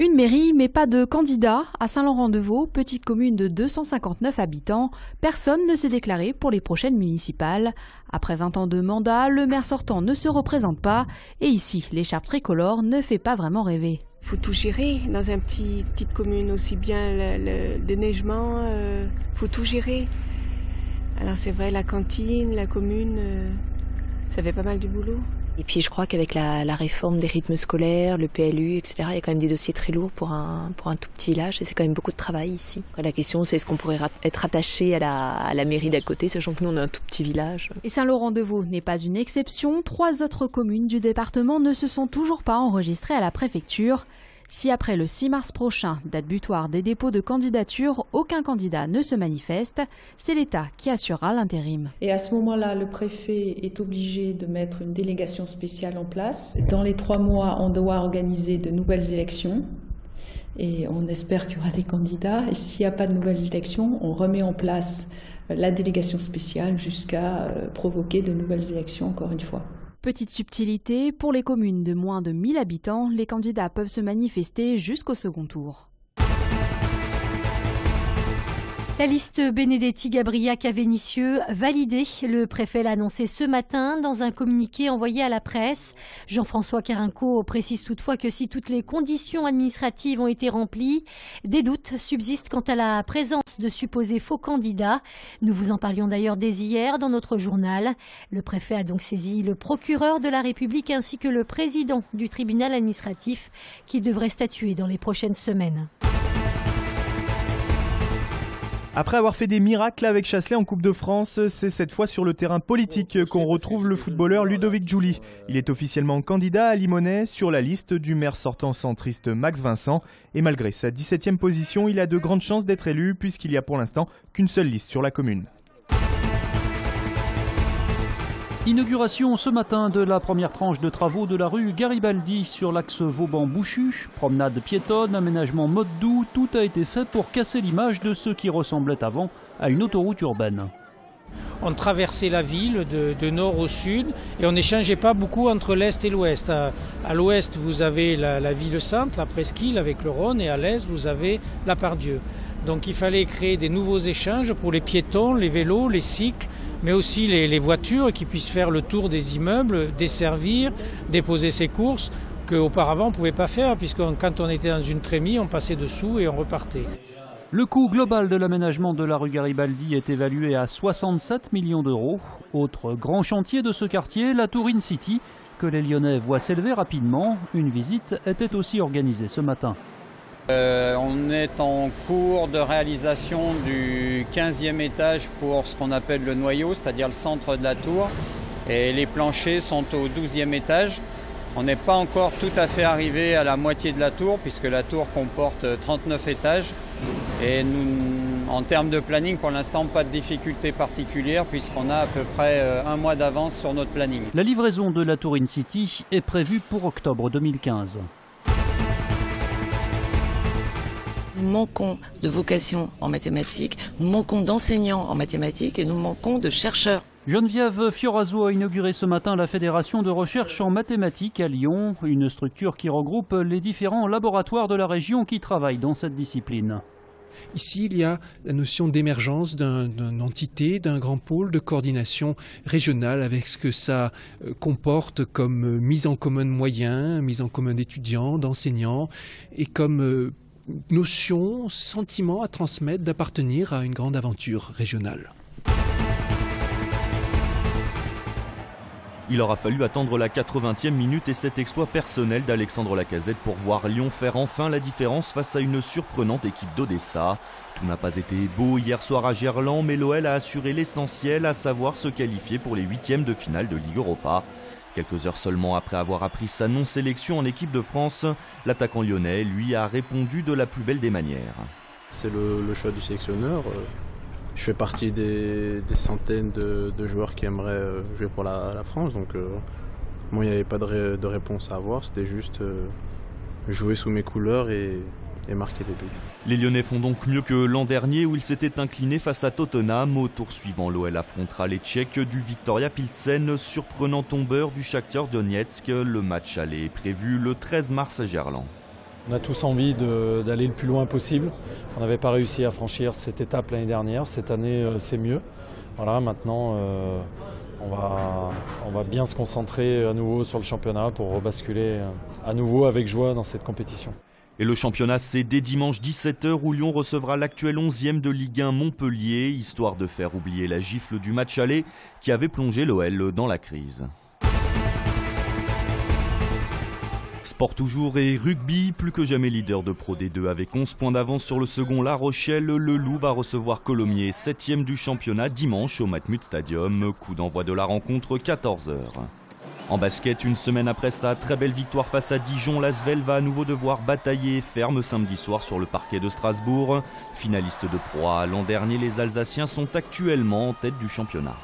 Une mairie, mais pas de candidat. À Saint-Laurent-de-Vaulx, petite commune de 259 habitants, personne ne s'est déclaré pour les prochaines municipales. Après 20 ans de mandat, le maire sortant ne se représente pas. Et ici, l'écharpe tricolore ne fait pas vraiment rêver. Il faut tout gérer dans une petite commune, aussi bien le déneigement, faut tout gérer. Alors c'est vrai, la cantine, la commune, ça fait pas mal du boulot. Et puis je crois qu'avec la réforme des rythmes scolaires, le PLU, etc., il y a quand même des dossiers très lourds pour un tout petit village et c'est quand même beaucoup de travail ici. La question c'est est-ce qu'on pourrait être attaché à la mairie d'à côté, sachant que nous on a un tout petit village. Et Saint-Laurent-de-Vaulx n'est pas une exception. 3 autres communes du département ne se sont toujours pas enregistrées à la préfecture. Si après le 6 mars prochain, date butoir des dépôts de candidature, aucun candidat ne se manifeste, c'est l'État qui assurera l'intérim. Et à ce moment-là, le préfet est obligé de mettre une délégation spéciale en place. Dans les 3 mois, on doit organiser de nouvelles élections. Et on espère qu'il y aura des candidats. Et s'il n'y a pas de nouvelles élections, on remet en place la délégation spéciale jusqu'à provoquer de nouvelles élections encore une fois. Petite subtilité, pour les communes de moins de 1000 habitants, les candidats peuvent se manifester jusqu'au second tour. La liste Benedetti-Gabriac-Vénissieux validée. Le préfet l'a annoncé ce matin dans un communiqué envoyé à la presse. Jean-François Carinco précise toutefois que si toutes les conditions administratives ont été remplies, des doutes subsistent quant à la présence de supposés faux candidats. Nous vous en parlions d'ailleurs dès hier dans notre journal. Le préfet a donc saisi le procureur de la République ainsi que le président du tribunal administratif qui devrait statuer dans les prochaines semaines. Après avoir fait des miracles avec Chasselet en Coupe de France, c'est cette fois sur le terrain politique qu'on retrouve le footballeur Ludovic Giuly. Il est officiellement candidat à Limonest sur la liste du maire sortant centriste Max Vincent. Et malgré sa 17e position, il a de grandes chances d'être élu puisqu'il n'y a pour l'instant qu'une seule liste sur la commune. Inauguration ce matin de la première tranche de travaux de la rue Garibaldi sur l'axe Vauban-Bouchu. Promenade piétonne, aménagement mode doux, tout a été fait pour casser l'image de ce qui ressemblait avant à une autoroute urbaine. On traversait la ville de nord au sud et on n'échangeait pas beaucoup entre l'est et l'ouest. À l'ouest, vous avez la ville sainte, la presqu'île avec le Rhône, et à l'est, vous avez la Part-Dieu. Donc il fallait créer des nouveaux échanges pour les piétons, les vélos, les cycles, mais aussi les voitures qui puissent faire le tour des immeubles, desservir, déposer ses courses, qu'auparavant on ne pouvait pas faire, puisque quand on était dans une trémie, on passait dessous et on repartait. Le coût global de l'aménagement de la rue Garibaldi est évalué à 67 millions d'euros. Autre grand chantier de ce quartier, la Tour In-City, que les Lyonnais voient s'élever rapidement. Une visite était aussi organisée ce matin. On est en cours de réalisation du 15e étage pour ce qu'on appelle le noyau, c'est-à-dire le centre de la tour. Et les planchers sont au 12e étage. On n'est pas encore tout à fait arrivé à la moitié de la tour, puisque la tour comporte 39 étages. Et nous, en termes de planning, pour l'instant, pas de difficulté particulière, puisqu'on a à peu près un mois d'avance sur notre planning. La livraison de la Tour In-City est prévue pour octobre 2015. Nous manquons de vocation en mathématiques, nous manquons d'enseignants en mathématiques et nous manquons de chercheurs. Geneviève Fioraso a inauguré ce matin la Fédération de recherche en mathématiques à Lyon, une structure qui regroupe les différents laboratoires de la région qui travaillent dans cette discipline. Ici, il y a la notion d'émergence d'une entité, d'un grand pôle de coordination régionale avec ce que ça comporte comme mise en commun de moyens, mise en commun d'étudiants, d'enseignants et comme notion, sentiment à transmettre d'appartenir à une grande aventure régionale. Il aura fallu attendre la 80e minute et cet exploit personnel d'Alexandre Lacazette pour voir Lyon faire enfin la différence face à une surprenante équipe d'Odessa. Tout n'a pas été beau hier soir à Gerland, mais l'OL a assuré l'essentiel, à savoir se qualifier pour les 8e de finale de Ligue Europa. Quelques heures seulement après avoir appris sa non-sélection en équipe de France, l'attaquant lyonnais, lui, a répondu de la plus belle des manières. C'est le choix du sélectionneur. Je fais partie des centaines de joueurs qui aimeraient jouer pour la France, donc bon, il n'y avait pas de réponse à avoir, c'était juste jouer sous mes couleurs et marquer les buts. Les Lyonnais font donc mieux que l'an dernier où ils s'étaient inclinés face à Tottenham. Au tour suivant, l'OL affrontera les Tchèques du Viktoria Pilsen, surprenant tombeur du Shakhtar Donetsk. Le match aller est prévu le 13 mars à Gerland. On a tous envie d'aller le plus loin possible. On n'avait pas réussi à franchir cette étape l'année dernière. Cette année, c'est mieux. Voilà, maintenant, on va bien se concentrer à nouveau sur le championnat pour rebasculer à nouveau avec joie dans cette compétition. Et le championnat, c'est dès dimanche 17h où Lyon recevra l'actuel 11e de Ligue 1 Montpellier, histoire de faire oublier la gifle du match aller qui avait plongé l'OL dans la crise. Sport toujours et rugby, plus que jamais leader de Pro D2 avec 11 points d'avance sur le second La Rochelle. Le Loup va recevoir Colomiers, 7e du championnat, dimanche au Matmut Stadium. Coup d'envoi de la rencontre 14h. En basket, une semaine après sa très belle victoire face à Dijon, l'Asvel va à nouveau devoir batailler ferme samedi soir sur le parquet de Strasbourg. Finaliste de Pro A l'an dernier, les Alsaciens sont actuellement en tête du championnat.